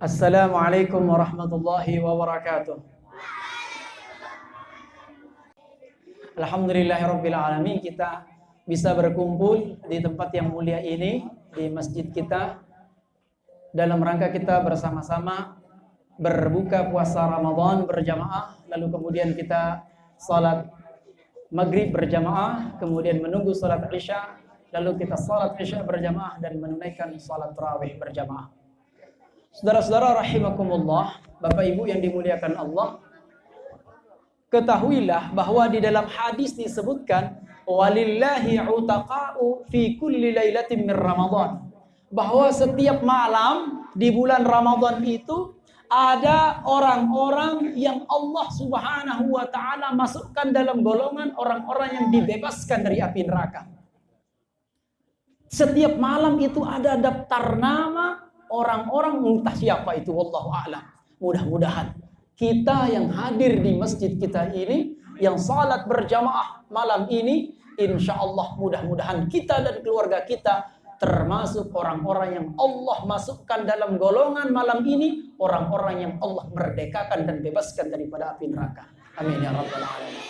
Assalamualaikum warahmatullahi wabarakatuh. Alhamdulillahirabbil alamin, kita bisa berkumpul di tempat yang mulia ini, di masjid kita, dalam rangka kita bersama-sama berbuka puasa Ramadan berjamaah, lalu kemudian kita salat maghrib berjamaah, kemudian menunggu salat isya, lalu kita salat isya berjamaah dan menunaikan salat tarawih berjamaah. Saudara-saudara rahimakumullah, Bapak Ibu yang dimuliakan Allah, ketahuilah bahwa di dalam hadis disebutkan walillahi utaqa'u fi kulli lailatin min Ramadan, bahwa setiap malam di bulan Ramadan itu ada orang-orang yang Allah Subhanahu wa taala masukkan dalam golongan orang-orang yang dibebaskan dari api neraka. Setiap malam itu ada daftar nama orang-orang, entah siapa itu, wallahu a'lam. Mudah-mudahan kita yang hadir di masjid kita ini, yang salat berjamaah malam ini, insya Allah mudah-mudahan kita dan keluarga kita termasuk orang-orang yang Allah masukkan dalam golongan malam ini, orang-orang yang Allah merdekakan dan bebaskan daripada api neraka. Amin ya rabbal alamin.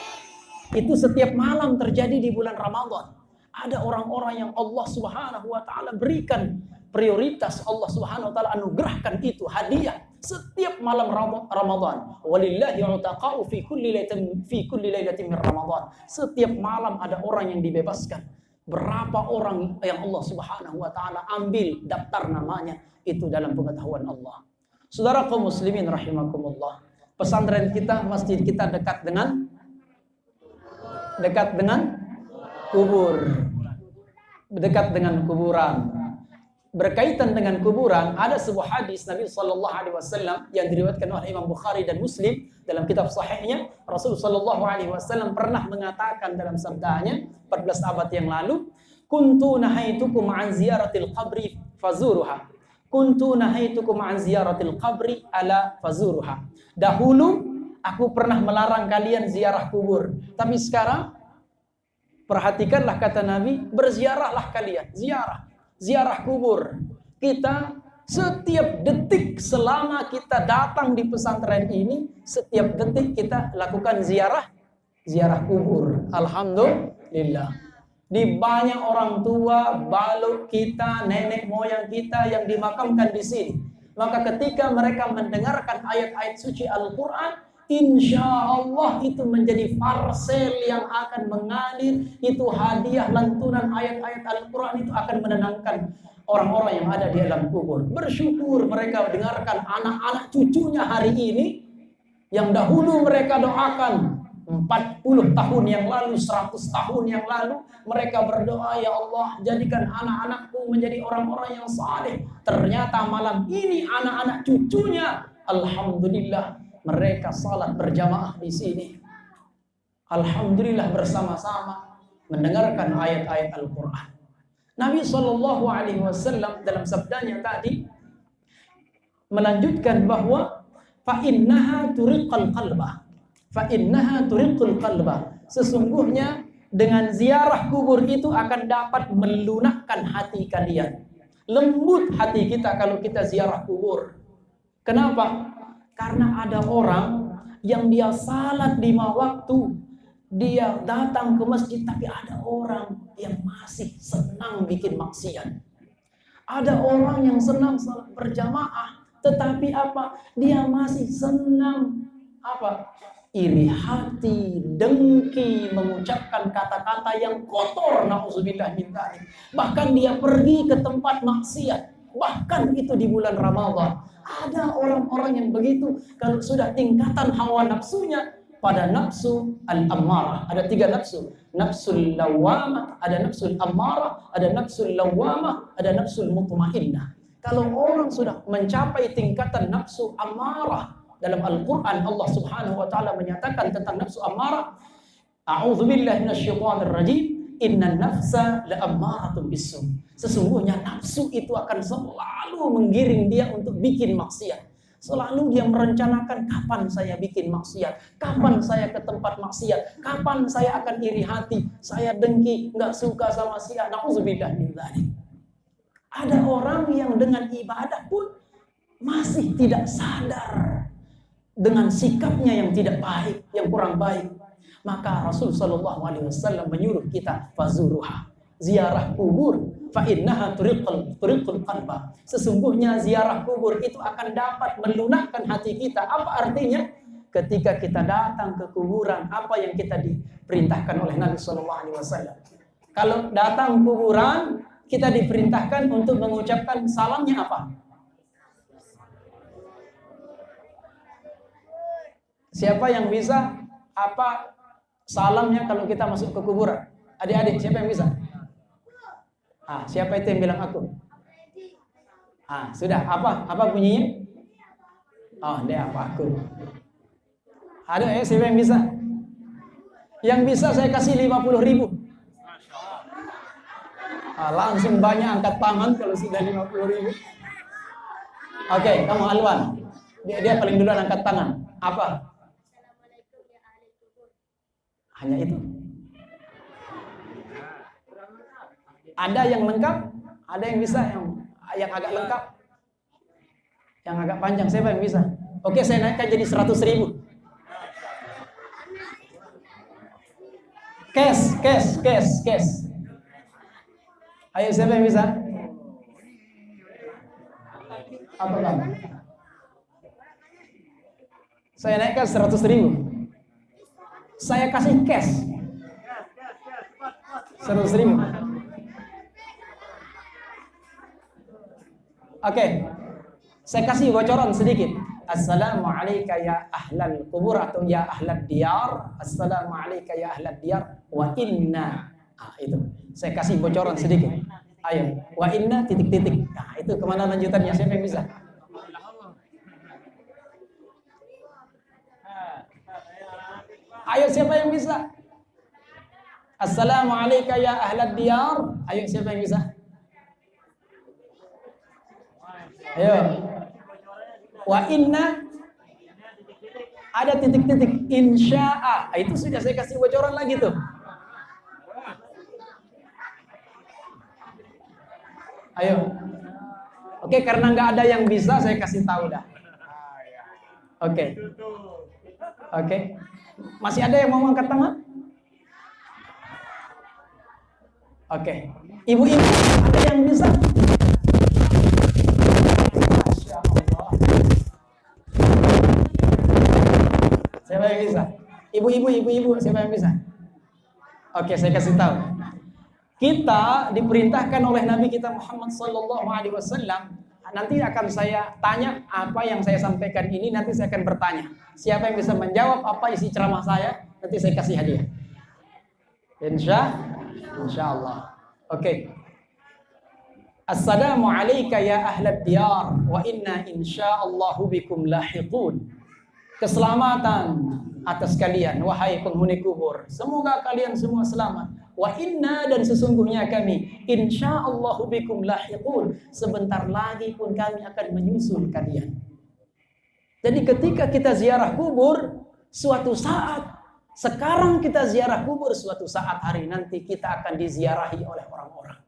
Itu setiap malam terjadi di bulan Ramadan. Ada orang-orang yang Allah Subhanahu wa taala berikan prioritas, Allah Subhanahu wa taala anugerahkan itu hadiah setiap malam Ramadan. Walillahi utaqa'u fi kulli lailatin min Ramadan. Setiap malam ada orang yang dibebaskan. Berapa orang yang Allah Subhanahu wa taala ambil daftar namanya, itu dalam pengetahuan Allah. Saudara kaum muslimin rahimakumullah, pesantren kita, masjid kita dekat dengan kubur, dekat dengan kuburan. Berkaitan dengan kuburan, ada sebuah hadis Nabi sallallahu alaihi wasallam yang diriwayatkan oleh Imam Bukhari dan Muslim dalam kitab sahihnya. Rasul sallallahu alaihi wasallam pernah mengatakan dalam sabdanya 14 abad yang lalu, kuntu nahaitukum an ziyaratil qabri fazuruha. Kuntu nahaitukum an ziyaratil qabri ala fazuruha. Dahulu aku pernah melarang kalian ziarah kubur, tapi sekarang perhatikanlah kata Nabi, berziarahlah kalian, ziarah kubur. Kita setiap detik selama kita datang di pesantren ini, setiap detik kita lakukan ziarah kubur. Alhamdulillah. Di banyak orang tua, baluk kita, nenek moyang kita yang dimakamkan di sini. Maka ketika mereka mendengarkan ayat-ayat suci Al-Quran, insya Allah itu menjadi parsel yang akan mengalir. Itu hadiah lantunan ayat-ayat Al-Quran itu akan menenangkan orang-orang yang ada di alam kubur. Bersyukur mereka dengarkan anak-anak cucunya hari ini, yang dahulu mereka doakan 40 tahun yang lalu, 100 tahun yang lalu. Mereka berdoa, ya Allah jadikan anak-anakku menjadi orang-orang yang saleh. Ternyata malam ini anak-anak cucunya, alhamdulillah, mereka salat berjamaah di sini. Alhamdulillah, bersama-sama mendengarkan ayat-ayat Al-Quran. Nabi Shallallahu Alaihi Wasallam dalam sabdanya tadi melanjutkan bahwa fa'innaha turiqal qalbah, fa'innaha turiqul qalbah. Sesungguhnya dengan ziarah kubur itu akan dapat melunakkan hati kalian. Lembut hati kita kalau kita ziarah kubur. Kenapa? Karena ada orang yang dia salat 5 waktu, dia datang ke masjid, tapi ada orang yang masih senang bikin maksiat. Ada orang yang senang salat berjamaah, tetapi apa? Dia masih senang apa? Iri hati, dengki, mengucapkan kata-kata yang kotor, na'udzubillah min dzalik. Bahkan dia pergi ke tempat maksiat, bahkan itu di bulan Ramadan. Ada orang-orang yang begitu, kalau sudah tingkatan hawa nafsunya pada nafsu al-ammarah. Ada 3 nafsu. Nafsul lawamah, ada nafsul ammarah, ada nafsul lawamah, ada nafsul mutmainnah. Kalau orang sudah mencapai tingkatan nafsu ammarah, dalam Al-Quran Allah Subhanahu wa taala menyatakan tentang nafsu ammarah, a'udzubillahi minasyaitonir rajim, innan nafsa la'ammaratun bisu. Sesungguhnya nafsu itu akan selalu menggiring dia untuk bikin maksiat. Selalu dia merencanakan, kapan saya bikin maksiat, kapan saya ke tempat maksiat, kapan saya akan iri hati, saya dengki, nggak suka sama si anak. Na'udzubillah min dzalik. Ada orang yang dengan ibadah pun masih masih tidak sadar dengan sikapnya yang tidak baik, yang kurang baik, maka Rasul Shallallahu Alaihi Wasallam menyuruh kita fazuruha, ziarah kubur, fa innaha turiqul qalba. Sesungguhnya ziarah kubur itu akan dapat melunakkan hati kita. Apa artinya? Ketika kita datang ke kuburan, apa yang kita diperintahkan oleh Nabi Shallallahu Alaihi Wasallam? Kalau datang kuburan, kita diperintahkan untuk mengucapkan salamnya apa? Siapa yang bisa apa salamnya kalau kita masuk ke kuburan? Adik-adik, siapa yang bisa? Siapa itu yang bilang aku? Sudah. Apa bunyinya? Dia apa aku? Ada siapa yang bisa? Yang bisa saya kasih 50.000. Langsung banyak angkat tangan kalau sudah 50.000. Oke, kamu Alwan. Dia paling duluan angkat tangan. Apa? Hanya itu. Ada yang lengkap, ada yang bisa yang agak lengkap, yang agak panjang. Siapa yang bisa? Oke, saya naikkan jadi 100.000. Cash. Ayo, siapa yang bisa? Apa kamu? Saya naikkan 100.000. Saya kasih cash 100.000. Oke, saya kasih bocoran sedikit. Assalamualaikum ya ahlal kubur atau ya ahlad diyar. Assalamualaikum ya ahlad diyar wa inna. Itu. Saya kasih bocoran sedikit. Ayo, wa inna titik-titik. Itu kemana lanjutannya? Siapa yang bisa? Ayo, siapa yang bisa? Assalamualaikum ya ahlad diyar. Ayo, siapa yang bisa? Ayo. Wa inna ada titik-titik insya'a. Itu sudah saya kasih bocoran lagi tuh. Ayo. Oke, karena nggak ada yang bisa, saya kasih tahu dah. Oke. Masih ada yang mau angkat tangan? Oke. Ibu-ibu, ada yang bisa? Masya Allah. Siapa yang bisa? Ibu-ibu, siapa yang bisa? Oke, saya kasih tahu. Kita diperintahkan oleh Nabi kita Muhammad Sallallahu Alaihi Wasallam. Nanti akan saya tanya apa yang saya sampaikan ini. Nanti saya akan bertanya. Siapa yang bisa menjawab apa isi ceramah saya? Nanti saya kasih hadiah. Insya Allah. Oke. Assalamualaikum ya ahlad diyar wa inna insyaallahu bikum lahiqun. Keselamatan atas kalian wahai penghuni kubur. Semoga kalian semua selamat. Wa inna dan sesungguhnya kami insyaallahu bikum lahiqun. Sebentar lagi pun kami akan menyusul kalian. Jadi ketika kita ziarah kubur, suatu saat, sekarang kita ziarah kubur, suatu saat hari nanti kita akan diziarahi oleh orang-orang.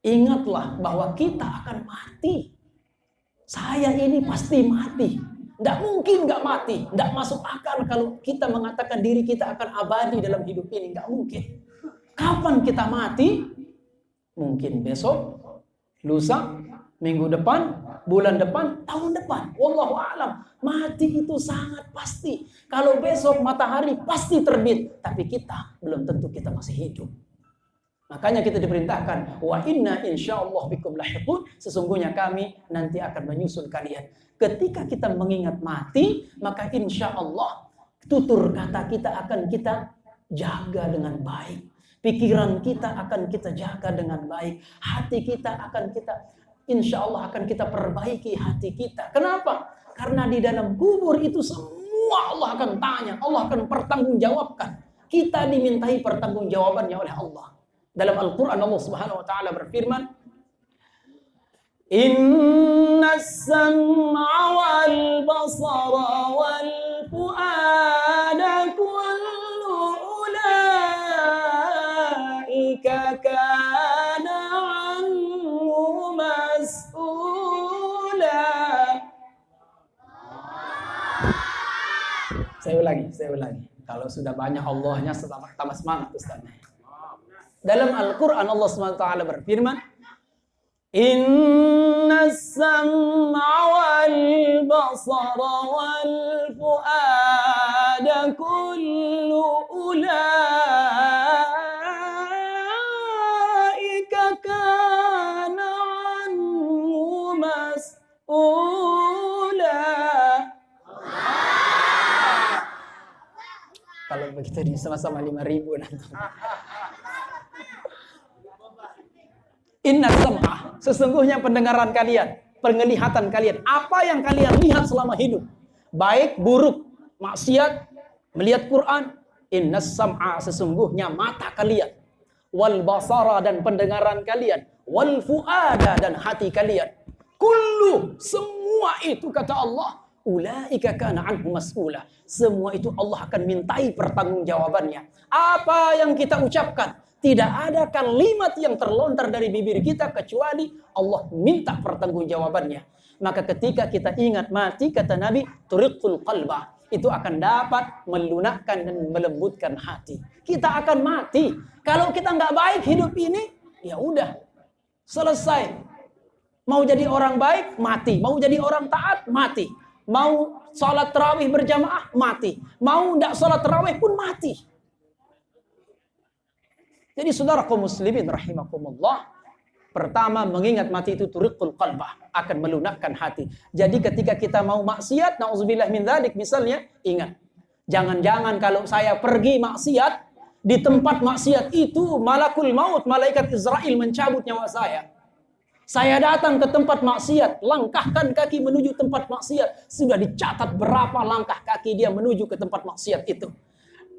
Ingatlah bahwa kita akan mati. Saya ini pasti mati. Tidak mungkin nggak mati. Tidak masuk akal kalau kita mengatakan diri kita akan abadi dalam hidup ini. Nggak mungkin. Kapan kita mati? Mungkin besok, lusa, minggu depan, bulan depan, tahun depan. Wallahu a'lam. Mati itu sangat pasti. Kalau besok matahari pasti terbit, tapi kita belum tentu kita masih hidup. Makanya kita diperintahkan, wa inna insyaallah bikum lahiqun, sesungguhnya kami nanti akan menyusul kalian. Ketika kita mengingat mati, maka insyaallah tutur kata kita akan kita jaga dengan baik. Pikiran kita akan kita jaga dengan baik. Hati kita akan kita, insya Allah akan kita perbaiki hati kita. Kenapa? Karena di dalam kubur itu semua Allah akan tanya. Allah akan pertanggungjawabkan. Kita dimintai pertanggungjawabannya oleh Allah. Dalam Al-Quran Allah Subhanahu Wa Taala berfirman, Inna as-sam'a wal basara wal fu'ada kullu ulaika kana anhu mas'ula. Saya ulangi. Kalau sudah banyak Allahnya, tambah semangat Ustaz. Dalam Al-Quran Allah SWT berfirman, Inna sam'a wal basara wal fu'ada kullu ulaika kana anhu mas'ula. Kalau begitu di sama-sama 5.000 nanti. Inna sam'a, sesungguhnya pendengaran kalian, penglihatan kalian, apa yang kalian lihat selama hidup, baik, buruk, maksiat, melihat Quran. Inna sam'a, sesungguhnya mata kalian, wal basara, dan pendengaran kalian, wal fu'ada, dan hati kalian. Kullu, semua itu kata Allah, ulaika kana anhu mas'ula. Semua itu Allah akan mintai pertanggungjawabannya. Apa yang kita ucapkan, tidak ada kalimat yang terlontar dari bibir kita kecuali Allah minta pertanggungjawabannya. Maka ketika kita ingat mati, kata Nabi, turiqul qalba, itu akan dapat melunakkan dan melembutkan hati. Kita akan mati. Kalau kita nggak baik hidup ini, ya udah, selesai. Mau jadi orang baik, mati. Mau jadi orang taat, mati. Mau sholat tarawih berjamaah, mati. Mau nggak sholat tarawih pun mati. Jadi saudara kaum muslimin rahimakumullah, pertama mengingat mati itu turiqul qalbah, akan melunakkan hati. Jadi ketika kita mau maksiat, na'udzubillah min dzalik misalnya, ingat, jangan-jangan kalau saya pergi maksiat, di tempat maksiat itu malakul maut, malaikat Israel mencabut nyawa saya. Saya datang ke tempat maksiat, langkahkan kaki menuju tempat maksiat, sudah dicatat berapa langkah kaki dia menuju ke tempat maksiat itu.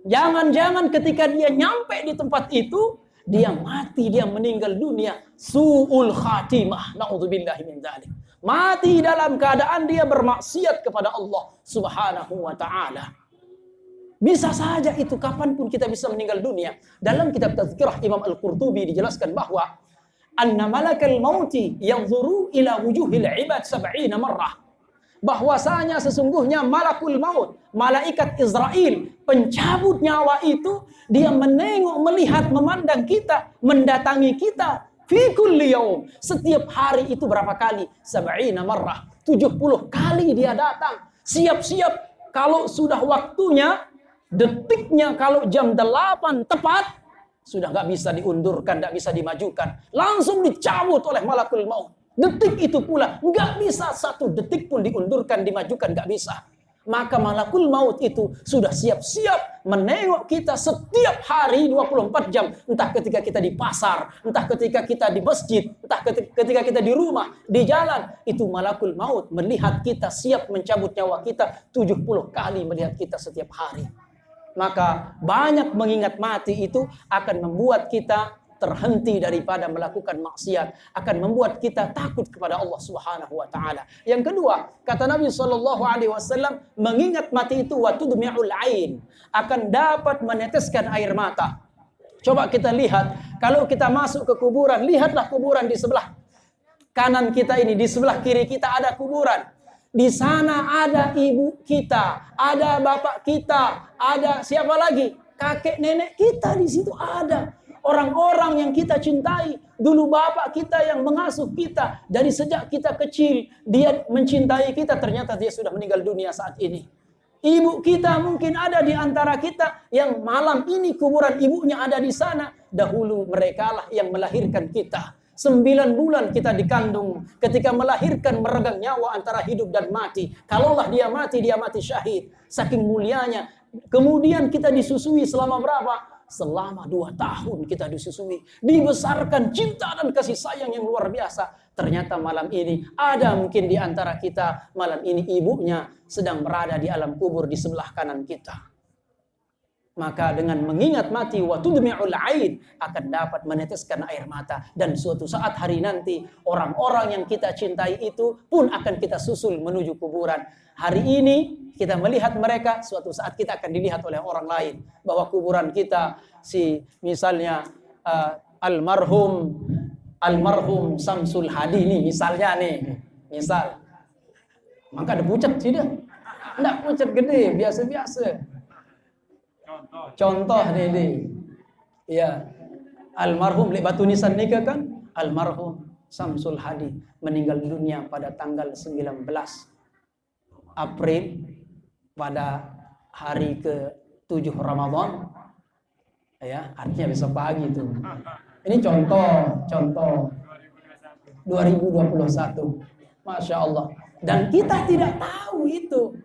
Jangan-jangan ketika dia nyampe di tempat itu, dia mati, dia meninggal dunia. Su'ul khatimah. Na'udzubillahi min dzalik. Mati dalam keadaan dia bermaksiat kepada Allah Subhanahu wa ta'ala. Bisa saja itu, kapanpun kita bisa meninggal dunia. Dalam kitab Tazkirah Imam Al-Qurtubi dijelaskan bahwa anna malakal mauti yanzuru ila wujuhil ibad 70 marrah. Bahwasanya sesungguhnya malakul maut, malaikat Israel, pencabut nyawa itu, dia menengok, melihat, memandang kita, mendatangi kita fi kulli yaum, setiap hari itu berapa kali? 70 marrah, 70 kali dia datang. Siap-siap kalau sudah waktunya, detiknya kalau jam 8 tepat, sudah nggak bisa diundurkan, nggak bisa dimajukan, langsung dicabut oleh malakul maut. Detik itu pula, nggak bisa satu detik pun diundurkan, dimajukan, nggak bisa. Maka malakul maut itu sudah siap-siap menengok kita setiap hari 24 jam. Entah ketika kita di pasar, entah ketika kita di masjid, entah ketika kita di rumah, di jalan. Itu malakul maut melihat kita, siap mencabut nyawa kita 70 kali melihat kita setiap hari. Maka banyak mengingat mati itu akan membuat kita terhenti daripada melakukan maksiat, akan membuat kita takut kepada Allah Subhanahu wa taala. Yang kedua, kata Nabi sallallahu alaihi wasallam, mengingat mati itu wa tudmi'ul ain, akan dapat meneteskan air mata. Coba kita lihat, kalau kita masuk ke kuburan, lihatlah kuburan di sebelah kanan kita ini, di sebelah kiri kita ada kuburan. Di sana ada ibu kita, ada bapak kita, ada siapa lagi? Kakek nenek kita di situ ada. Orang-orang yang kita cintai, dulu bapak kita yang mengasuh kita, dari sejak kita kecil, dia mencintai kita, ternyata dia sudah meninggal dunia saat ini. Ibu kita mungkin ada di antara kita, yang malam ini kuburan ibunya ada di sana. Dahulu merekalah yang melahirkan kita. 9 bulan kita dikandung, ketika melahirkan meregang nyawa antara hidup dan mati. Kalaulah dia mati syahid. Saking mulianya. Kemudian kita disusui selama berapa? Selama 2 tahun kita disusui, dibesarkan cinta dan kasih sayang yang luar biasa. Ternyata malam ini ada mungkin di antara kita, malam ini ibunya sedang berada di alam kubur di sebelah kanan kita. Maka dengan mengingat mati wa tudmi'ul ain, akan dapat meneteskan air mata. Dan suatu saat hari nanti, orang-orang yang kita cintai itu pun akan kita susul menuju kuburan. Hari ini kita melihat mereka, suatu saat kita akan dilihat oleh orang lain. Bahwa kuburan kita, misalnya almarhum Samsul Hadi nih, misalnya nih. Misal. Maka ada pucat sih dia. Enggak pucat gede, biasa-biasa. Contoh nih. Ya. Almarhum batu nisan nikah kan? Almarhum Samsul Hadi meninggal dunia pada tanggal 19 April pada hari ke-7 Ramadan. Ya, artinya besok pagi itu. Ini contoh 2021. Masya Allah. Dan kita tidak tahu itu.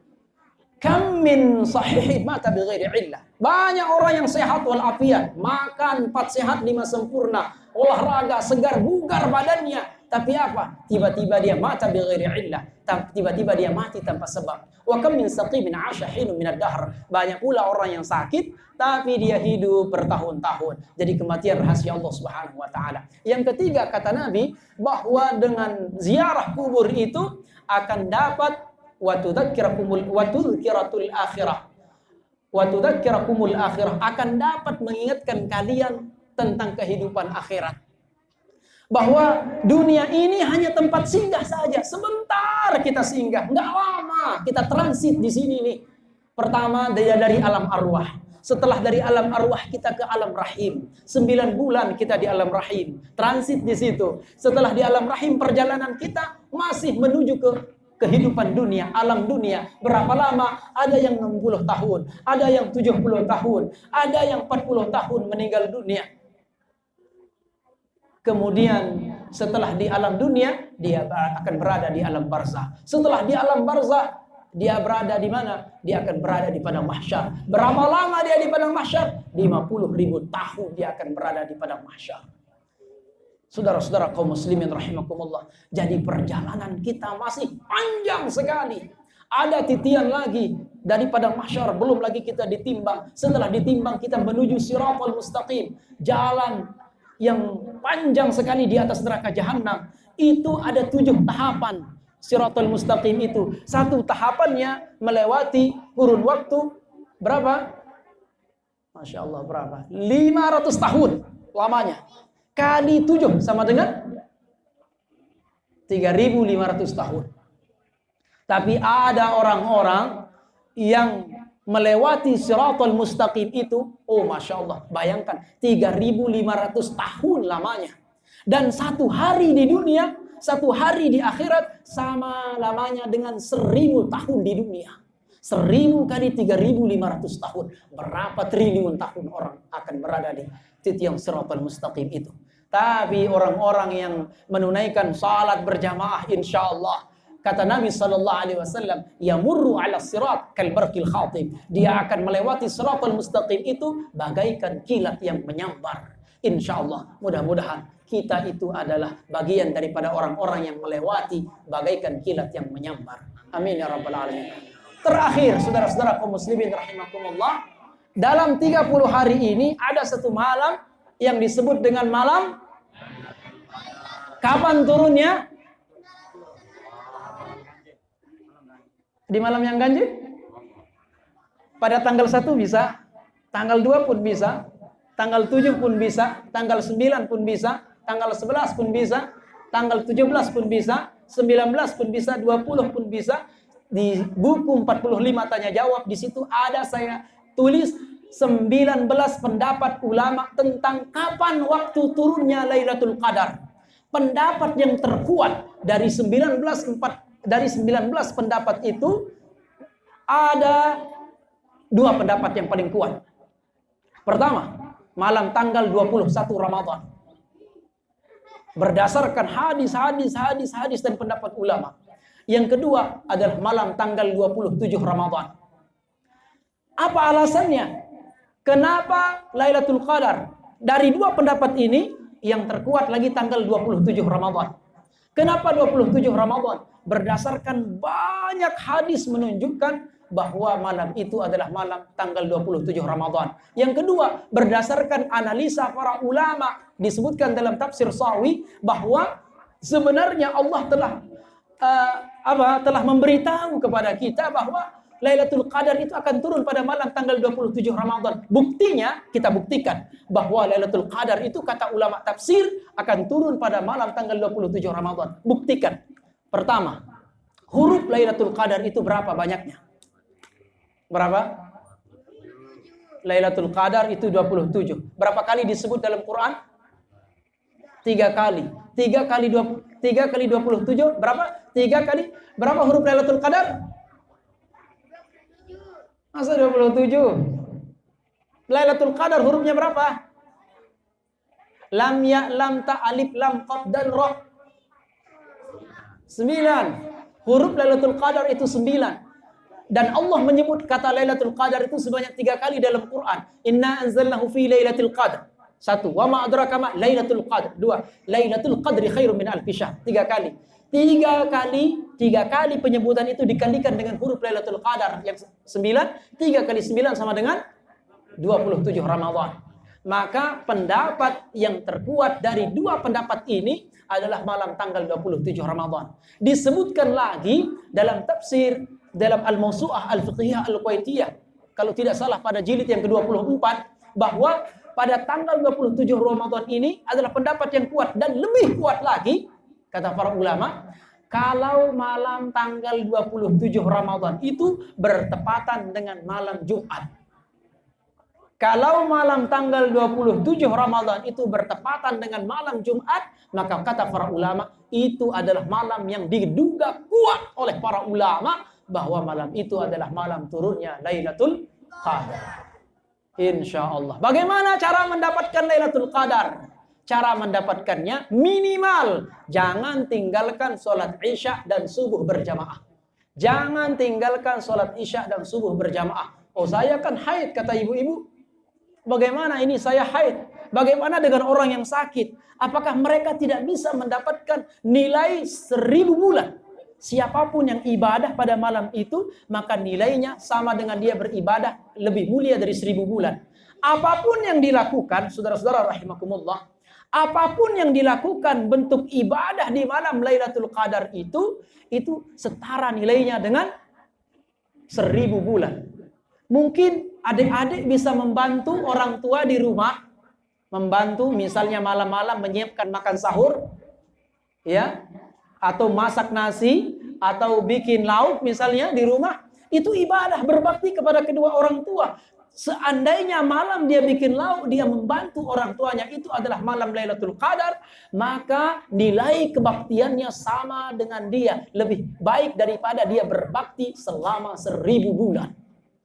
Kam min sahihin mata bighairi illah. Banyak orang yang sehat walafiat, makan 4 sehat 5 sempurna, olahraga segar bugar badannya, tapi apa? Tiba-tiba dia mata bighairi illah. Tiba-tiba dia mati tanpa sebab. Wa kam min saqimin 'asha hinun min ad-dahr. Banyak pula orang yang sakit tapi dia hidup bertahun-tahun. Jadi kematian rahasia Allah Subhanahu wa taala. Yang ketiga kata Nabi bahwa dengan ziarah kubur itu akan dapat wa tudzakkiratul akhirah akan dapat mengingatkan kalian tentang kehidupan akhirat. Bahwa dunia ini hanya tempat singgah saja. Sebentar kita singgah, enggak lama kita transit di sini nih. Pertama dari alam arwah. Setelah dari alam arwah kita ke alam rahim. 9 bulan kita di alam rahim. Transit di situ. Setelah di alam rahim perjalanan kita masih menuju ke kehidupan dunia, alam dunia. Berapa lama? Ada yang 60 tahun, ada yang 70 tahun, ada yang 40 tahun meninggal dunia. Kemudian setelah di alam dunia, dia akan berada di alam barzah. Setelah di alam barzah, dia berada di mana? Dia akan berada di padang mahsyar. Berapa lama dia di padang mahsyar? 50.000 tahun dia akan berada di padang mahsyar. Saudara-saudara kaum muslimin rahimakumullah. Jadi perjalanan kita masih panjang sekali. Ada titian lagi dari padang mahsyar, belum lagi kita ditimbang. Setelah ditimbang kita menuju siratal mustaqim, jalan yang panjang sekali di atas neraka jahanam. Itu ada 7 tahapan siratal mustaqim itu. Satu tahapannya melewati kurun waktu berapa? Masya Allah berapa? 500 tahun lamanya. Kali 7 sama dengan 3.500 tahun. Tapi ada orang-orang yang melewati siratal mustaqim itu, oh Masya Allah, bayangkan 3.500 tahun lamanya. Dan 1 hari di dunia, 1 hari di akhirat sama lamanya dengan 1.000 tahun di dunia. 1.000 kali 3.500 tahun. Berapa triliun tahun orang akan berada di titik siratal mustaqim itu. Tapi orang-orang yang menunaikan salat berjamaah insya Allah, kata Nabi SAW, yamurru ala sirat kalbarqil khatib. Dia akan melewati siratal mustaqim itu bagaikan kilat yang menyambar. Insya Allah, mudah-mudahan kita itu adalah bagian daripada orang-orang yang melewati bagaikan kilat yang menyambar. Amin ya rabbal alamin. Terakhir, saudara-saudara kaum muslimin rahimakumullah, dalam 30 hari ini ada 1 malam yang disebut dengan malam, kapan turunnya? Di malam yang ganjil? Pada tanggal 1 bisa, tanggal 2 pun bisa, tanggal 7 pun bisa, tanggal 9 pun bisa, tanggal 11 pun bisa, tanggal 17 pun bisa, 19 pun bisa, 20 pun bisa. Di buku 45 tanya jawab, di situ ada saya tulis 19 pendapat ulama tentang kapan waktu turunnya Lailatul Qadar. Pendapat yang terkuat dari 19 pendapat itu ada 2 pendapat yang paling kuat. Pertama, malam tanggal 21 Ramadan. Berdasarkan hadis dan pendapat ulama. Yang kedua adalah malam tanggal 27 Ramadan. Apa alasannya? Kenapa Lailatul Qadar? Dari 2 pendapat ini, yang terkuat lagi tanggal 27 Ramadan. Kenapa 27 Ramadan? Berdasarkan banyak hadis menunjukkan bahwa malam itu adalah malam tanggal 27 Ramadan. Yang kedua, berdasarkan analisa para ulama, disebutkan dalam tafsir Sawi bahwa sebenarnya Allah telah memberitahu kepada kita bahwa Lailatul Qadar itu akan turun pada malam tanggal 27 Ramadan. Buktinya, kita buktikan bahwa Lailatul Qadar itu kata ulama tafsir akan turun pada malam tanggal 27 Ramadan. Buktikan. Pertama, huruf Lailatul Qadar itu berapa banyaknya? Berapa? Lailatul Qadar itu 27. Berapa kali disebut dalam Quran? 3 kali. 3 kali 27 berapa? 3 kali. Berapa huruf Lailatul Qadar? Masa 27? Lailatul Qadar hurufnya berapa? Lam, ya, lam, ta, alif, lam, qaf, dan ra. 9. Huruf Lailatul Qadar itu 9. Dan Allah menyebut kata Lailatul Qadar itu sebanyak 3 kali dalam Quran. Inna anzalnahu fi Lailatul Qadar. 1. Wa ma adraka ma Lailatul Qadar. 2. Lailatul Qadri khairum min alfi syahr. 3 kali. 3 kali penyebutan itu dikalikan dengan huruf Lailatul Qadar yang 9. 3 kali 9 sama dengan 27 Ramadan. Maka pendapat yang terkuat dari 2 pendapat ini adalah malam tanggal 27 Ramadan. Disebutkan lagi dalam tafsir, dalam Al-Mawsu'ah Al-Fiqhiyah Al-Kuwaitiyah, kalau tidak salah pada jilid yang ke-24, bahwa pada tanggal 27 Ramadan ini adalah pendapat yang kuat dan lebih kuat lagi, kata para ulama, kalau malam tanggal 27 Ramadan itu bertepatan dengan malam Jumat. Kalau malam tanggal 27 Ramadan itu bertepatan dengan malam Jumat, maka kata para ulama, itu adalah malam yang diduga kuat oleh para ulama bahwa malam itu adalah malam turunnya Lailatul Qadar. Insya Allah. Bagaimana cara mendapatkan Lailatul Qadar? Cara mendapatkannya minimal jangan tinggalkan sholat Isya dan subuh berjamaah. Jangan tinggalkan sholat Isya dan subuh berjamaah. Oh, saya kan haid, kata ibu-ibu. Bagaimana ini saya haid? Bagaimana dengan orang yang sakit? Apakah mereka tidak bisa mendapatkan nilai 1000 bulan? Siapapun yang ibadah pada malam itu, maka nilainya sama dengan dia beribadah lebih mulia dari 1000 bulan. Apapun yang dilakukan, saudara-saudara rahimakumullah, apapun yang dilakukan bentuk ibadah di malam Lailatul Qadar itu setara nilainya dengan 1000 bulan. Mungkin adik-adik bisa membantu orang tua di rumah, membantu misalnya malam-malam menyiapkan makan sahur, ya, atau masak nasi, atau bikin lauk misalnya di rumah, itu ibadah berbakti kepada kedua orang tua. Seandainya malam dia bikin lauk, dia membantu orang tuanya, itu adalah malam Lailatul Qadar, maka nilai kebaktiannya sama dengan dia, lebih baik daripada dia berbakti selama 1000 bulan.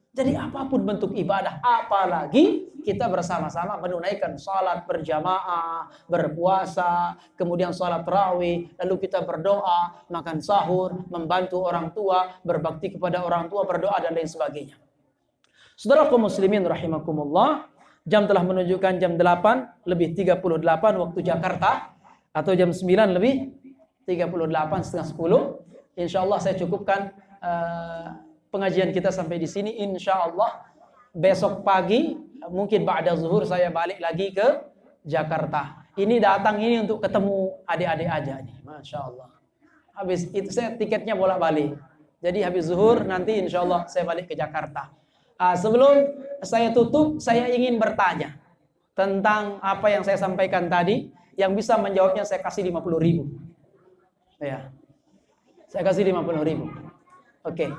Jadi apapun bentuk ibadah, apalagi kita bersama-sama menunaikan salat berjamaah, berpuasa, kemudian salat tarawih, lalu kita berdoa, makan sahur, membantu orang tua, berbakti kepada orang tua, berdoa dan lain sebagainya. Saudara kaum muslimin rahimakumullah, jam telah menunjukkan jam 8 lebih 38 waktu Jakarta, atau jam 9 lebih 38 setengah 10. Insyaallah saya cukupkan pengajian kita sampai di sini. Insya Allah besok pagi mungkin ba'da zuhur saya balik lagi ke Jakarta. Ini datang ini untuk ketemu adik-adik aja nih, masya Allah. Habis itu saya tiketnya bolak-balik. Jadi habis zuhur nanti insya Allah saya balik ke Jakarta. Sebelum saya tutup, saya ingin bertanya tentang apa yang saya sampaikan tadi. Yang bisa menjawabnya saya kasih 50.000. Ya, saya kasih 50.000. Oke.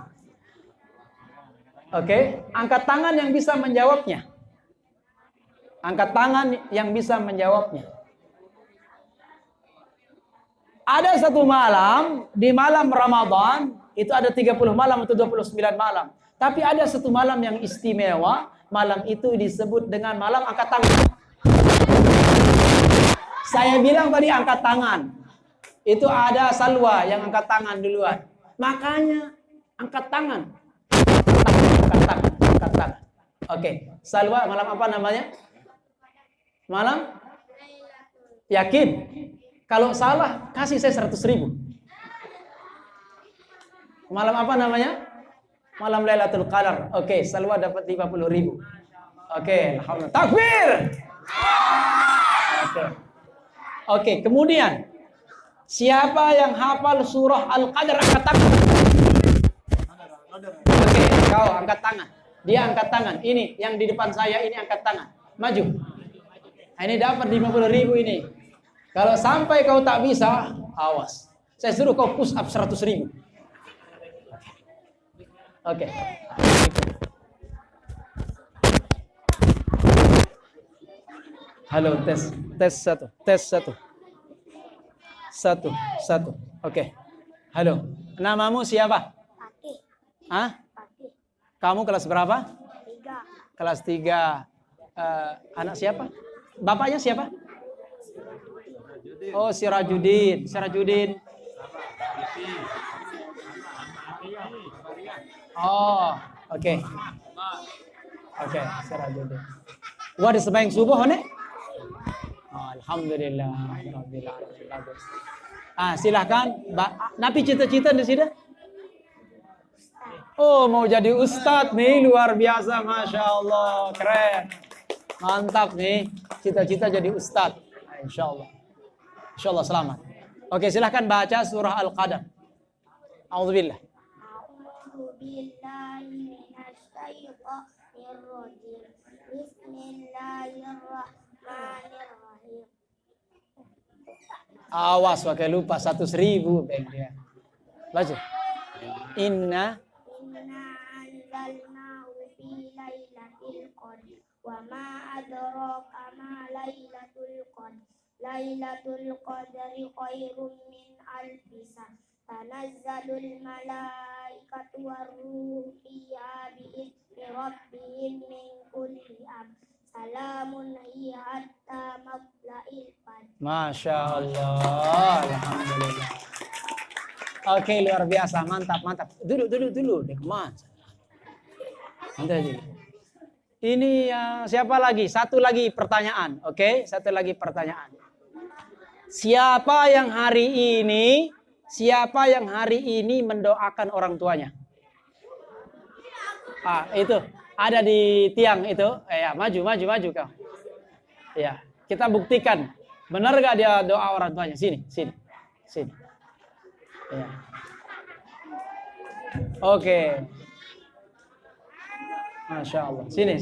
Oke, angkat tangan yang bisa menjawabnya. Angkat tangan yang bisa menjawabnya. Ada satu malam, di malam Ramadan, itu ada 30 malam atau 29 malam. Tapi ada satu malam yang istimewa, malam itu disebut dengan malam angkat tangan. Saya bilang tadi angkat tangan. Itu ada Salwa yang angkat tangan duluan. Makanya angkat tangan. Angkat tangan. Oke, Salwa malam apa namanya? Malam? Yakin? Kalau salah, kasih saya 100.000. Malam apa namanya? Malam Lailatul Qadar. Oke, Salwa dapat 50.000. Oke, alhamdulillah. Takbir! Oke, kemudian siapa yang hafal surah Al-Qadar angkat tangan? Oke, kau angkat tangan. Dia angkat tangan. Ini yang di depan saya ini angkat tangan. Maju. Nah, ini dapat 50.000 ini. Kalau sampai kau tak bisa, awas. Saya suruh kau push up 100.000. Oke. Halo, tes. Tes satu. Tes satu. Satu. Oke. Halo. Namamu siapa? Fatih. Hah? Fatih. Kamu kelas berapa? 3. Kelas 3. Anak siapa? Bapaknya siapa? Oh, Sirajudin. Oh, oke. Oke, Sirajudin. Wah, di sembahyang subuh, nih? Alhamdulillah. Bagus. Silahkan. Napi cita-cita di sini? Oh, mau jadi ustadz nih, luar biasa, Masya Allah, keren. Mantap nih, cita-cita jadi ustadz. Insya Allah selamat. Oke, silahkan baca surah Al-Qadar. A'udzubillah. Bismillahirrahmanirrahim. Awas pakai lupa 100.000 dia. Baca. Inna anzalnahu fi lailatul qadr wa ma adraka ma lailatul qadr. Lailatul qadri khairum min alfi shahr. Tanazzalul malaikatu waruhu fiha bi'izni rabbihim min kulli amr. Salamun hiya hatta matla'il fajr. Masya Allah, alhamdulillah. Oke, luar biasa, mantap. Dulu, nikmat. Ini siapa lagi? Satu lagi pertanyaan, oke? Satu lagi pertanyaan. Siapa yang hari ini mendoakan orang tuanya? Itu ada di tiang itu. Ya, maju kau. Ya, kita buktikan. Benar gak dia doa orang tuanya? Sini. Ya. Oke. Masya Allah. Sini.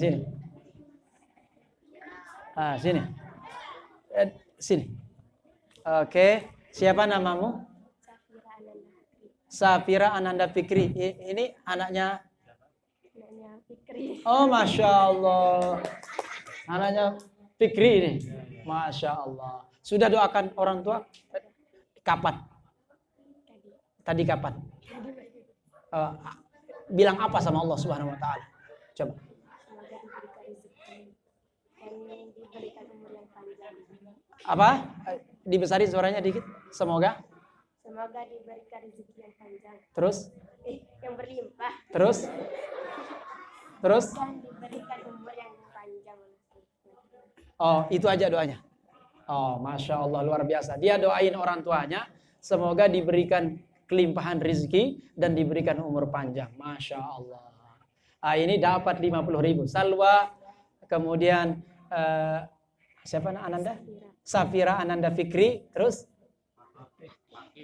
Sini. Oke. Siapa namamu? Safira Ananda Fikri. Ini anaknya Fikri. Oh, Masya Allah. Anaknya Fikri ini. Masya Allah. Sudah doakan orang tua? Kapan? Tadi kapan? Bilang apa sama Allah Subhanahu wa taala? Coba. Apa? Dibesarin suaranya dikit. Semoga diberikan rezeki yang panjang. Terus? Yang berlimpah. Terus? Dan diberikan umur yang panjang. Oh, itu aja doanya. Oh, Masya Allah, luar biasa. Dia doain orang tuanya, semoga diberikan kelimpahan rezeki dan diberikan umur panjang. Masya Allah. Ini dapat 50.000. Salwa, kemudian siapa Ananda? Safira Ananda Fikri, terus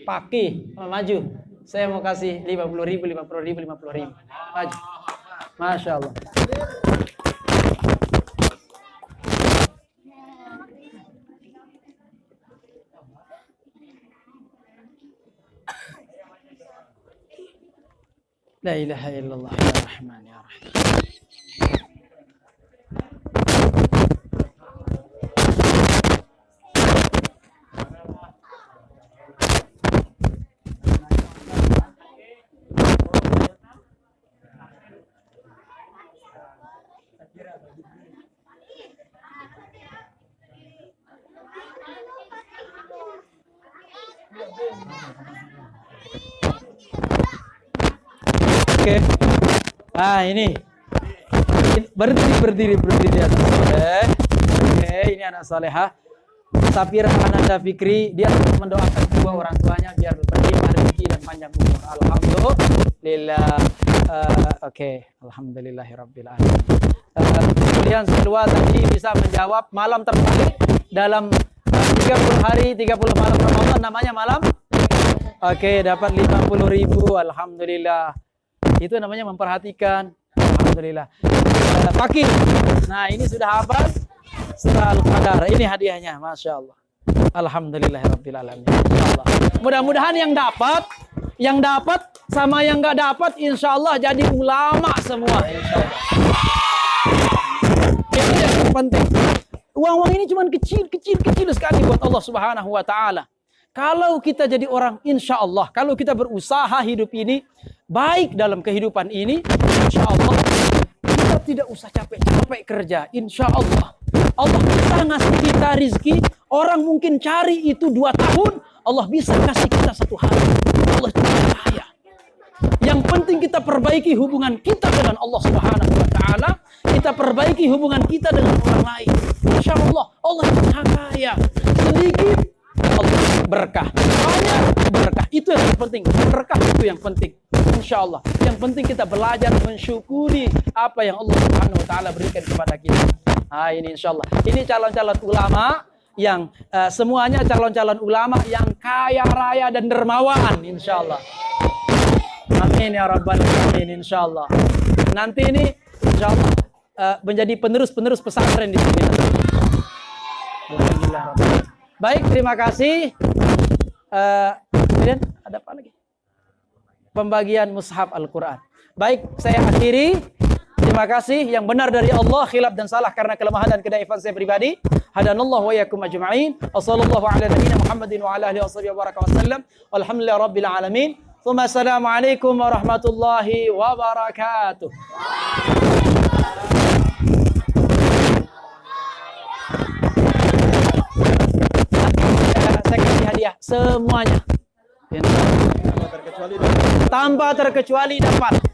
Paki, maju. Saya mau kasih 50.000. Maju. Masya Allah. La ilaha illallah ya Rahman ya Rahim. Oke. Ini. Berdiri di atas. Oke, ini anak salehah. Safira Ananda Fikri, dia mendoakan kedua orang tuanya biar berlimpah rezeki dan panjang umur. Alhamdulillah. Oke, alhamdulillahirabbil alamin. Kemudian Salwa tadi bisa menjawab malam terbaik dalam 30 hari 30 malam Ramadan, namanya malam. Oke, dapat 50.000. Alhamdulillah. Itu namanya memperhatikan. Alhamdulillah. Fakir. Nah, ini sudah hafal surah Al-Qadar. Ini hadiahnya, Masya Allah. Alhamdulillahirabbil alamin. Insyaallah. Mudah-mudahan yang dapat sama yang nggak dapat, insya Allah jadi ulama semua. Insya Allah. Itu yang penting. Uang-uang ini cuma kecil sekali buat Allah Subhanahu wa taala. Kalau kita jadi orang, insya Allah, kalau kita berusaha hidup ini baik dalam kehidupan ini, insya Allah kita tidak usah capek-capek kerja. Insya Allah Allah bisa ngasih kita rizki. Orang mungkin cari itu 2 tahun, Allah bisa kasih kita 1 hari. Allah kaya. Yang penting kita perbaiki hubungan kita dengan Allah Subhanahu wa taala, kita perbaiki hubungan kita dengan orang lain. Insya Allah Allah kaya. Sedikit Allah berkah, banyak berkah. Itu yang penting. Berkah itu yang penting. Insya Allah. Yang penting kita belajar mensyukuri apa yang Allah Subhanahu wa taala berikan kepada kita. Nah, ini insya Allah. Ini calon-calon ulama yang semuanya calon-calon ulama yang kaya raya dan dermawan, insya Allah. Amin ya rabbal alamin, insya Allah. Nanti ini insya Allah menjadi penerus pesantren di sini. Alhamdulillah. Baik, terima kasih. Kemudian ada apa lagi? Pembagian mushaf Al-Quran. Baik, saya akhiri. Terima kasih. Yang benar dari Allah, khilaf dan salah karena kelemahan dan kedaifan saya pribadi. Hadanallahu wa iyyakum ajma'in. Wassallallahu ala nabiyyina Muhammadin wa ala alihi washabihi wa baraka wasallam. Walhamdulillahi rabbil alamin. Tsumma assalamualaikum warahmatullahi wabarakatuh. Saya kasih hadiah semuanya. Tanpa terkecuali dapat.